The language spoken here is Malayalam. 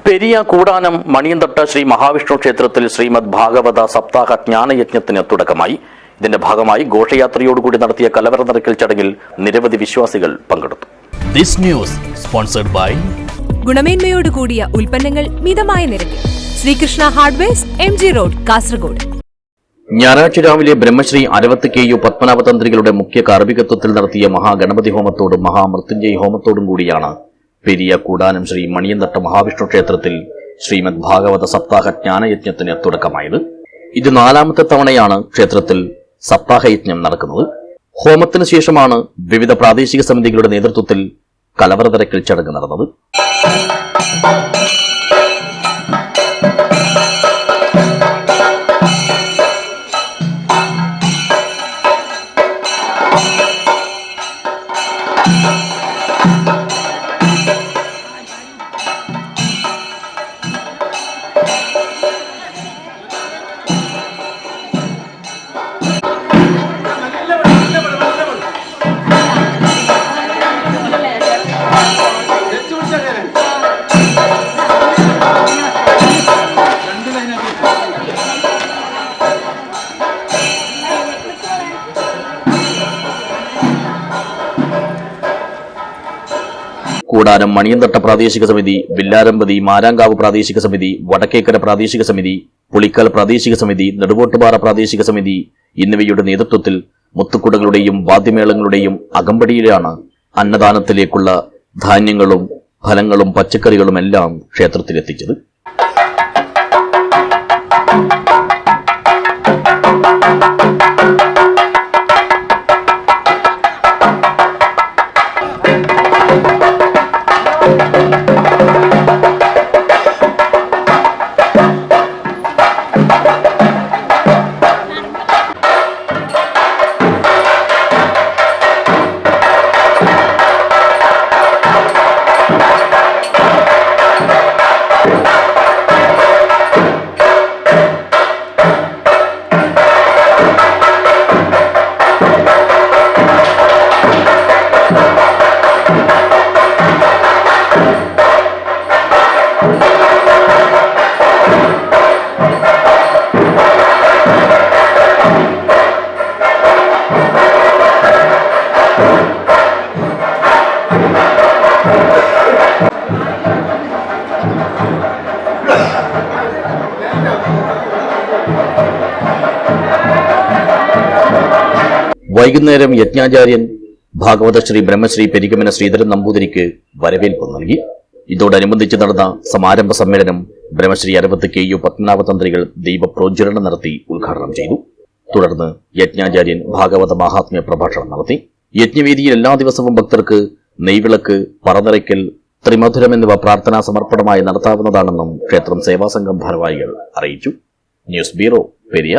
പെരിയ കൂടാനം മണിയന്തട്ട ശ്രീ മഹാവിഷ്ണു ക്ഷേത്രത്തിൽ ശ്രീമദ് ഭാഗവത സപ്താഹ ജ്ഞാനയജ്ഞത്തിന് തുടക്കമായി. ഇതിന്റെ ഭാഗമായി ഘോഷയാത്രയോടുകൂടി നടത്തിയ കലവറ നിറയ്ക്കൽ ചടങ്ങിൽ നിരവധി വിശ്വാസികൾ പങ്കെടുത്തു. ഗുണമേന്മയോടുകൂടിയ ഉൽപ്പന്നങ്ങൾ മിതമായ നിരക്കിൽ Sreekrishna hardwares, MG road, Kasaragod. ഞായറാഴ്ച രാവിലെ ബ്രഹ്മശ്രീ അരവത്ത് KU പത്മനാഭ തന്ത്രികളുടെ മുഖ്യ കാർമ്മികത്വത്തിൽ നടത്തിയ മഹാഗണപതി ഹോമത്തോടും മഹാമൃത്യുഞ്ജയ ഹോമത്തോടും കൂടിയാണ് പെരിയ കൂടാനം ശ്രീ മണിയന്തട്ട മഹാവിഷ്ണു ക്ഷേത്രത്തിൽ ശ്രീമദ് ഭാഗവത സപ്താഹ ജ്ഞാനയജ്ഞത്തിന് തുടക്കമായത്. ഇത് 4ാമത്തെ തവണയാണ് ക്ഷേത്രത്തിൽ സപ്താഹയജ്ഞം നടക്കുന്നത്. ഹോമത്തിന് ശേഷമാണ് വിവിധ പ്രാദേശിക സമിതികളുടെ നേതൃത്വത്തിൽ കലവറ നിറയ്ക്കൽ ചടങ്ങ് നടന്നത്. കൂടാനം മണിയന്തട്ട പ്രാദേശിക സമിതി, വില്ലാരമ്പതി മാരാങ്കാവ് പ്രാദേശിക സമിതി, വടക്കേക്കര പ്രാദേശിക സമിതി, പുളിക്കൽ പ്രാദേശിക സമിതി, നെടുവോട്ടുപാറ പ്രാദേശിക സമിതി എന്നിവയുടെ നേതൃത്വത്തിൽ മുത്തുക്കുടകളുടെയും വാദ്യമേളങ്ങളുടെയും അകമ്പടിയിലാണ് അന്നദാനത്തിലേക്കുള്ള ധാന്യങ്ങളും ഫലങ്ങളും പച്ചക്കറികളും എല്ലാം ക്ഷേത്രത്തിലെത്തിച്ചത്. വൈകുന്നേരം യജ്ഞാചാര്യൻ ഭാഗവത ശ്രീ ബ്രഹ്മശ്രീ പെരികമന ശ്രീധരൻ നമ്പൂതിരിക്ക് വരവേൽപ്പ് നൽകി. ഇതോടനുബന്ധിച്ച് നടന്ന സമാരംഭ സമ്മേളനം ബ്രഹ്മശ്രീ അരവത്ത് KU പത്മനാഭ തന്ത്രികൾ ദീപപ്രോജ്വലനം നടത്തി ഉദ്ഘാടനം ചെയ്തു. തുടർന്ന് യജ്ഞാചാര്യൻ ഭാഗവത മഹാത്മ്യ പ്രഭാഷണം നടത്തി. യജ്ഞവേദിയിൽ എല്ലാ ദിവസവും ഭക്തർക്ക് നെയ്വിളക്ക്, പറനിറയ്ക്കൽ, ത്രിമധുരം എന്നിവ പ്രാർത്ഥനാ സമർപ്പണമായി നടത്താവുന്നതാണെന്നും ക്ഷേത്രം സേവാസംഘം ഭാരവാഹികൾ അറിയിച്ചു. News bureau, Periya.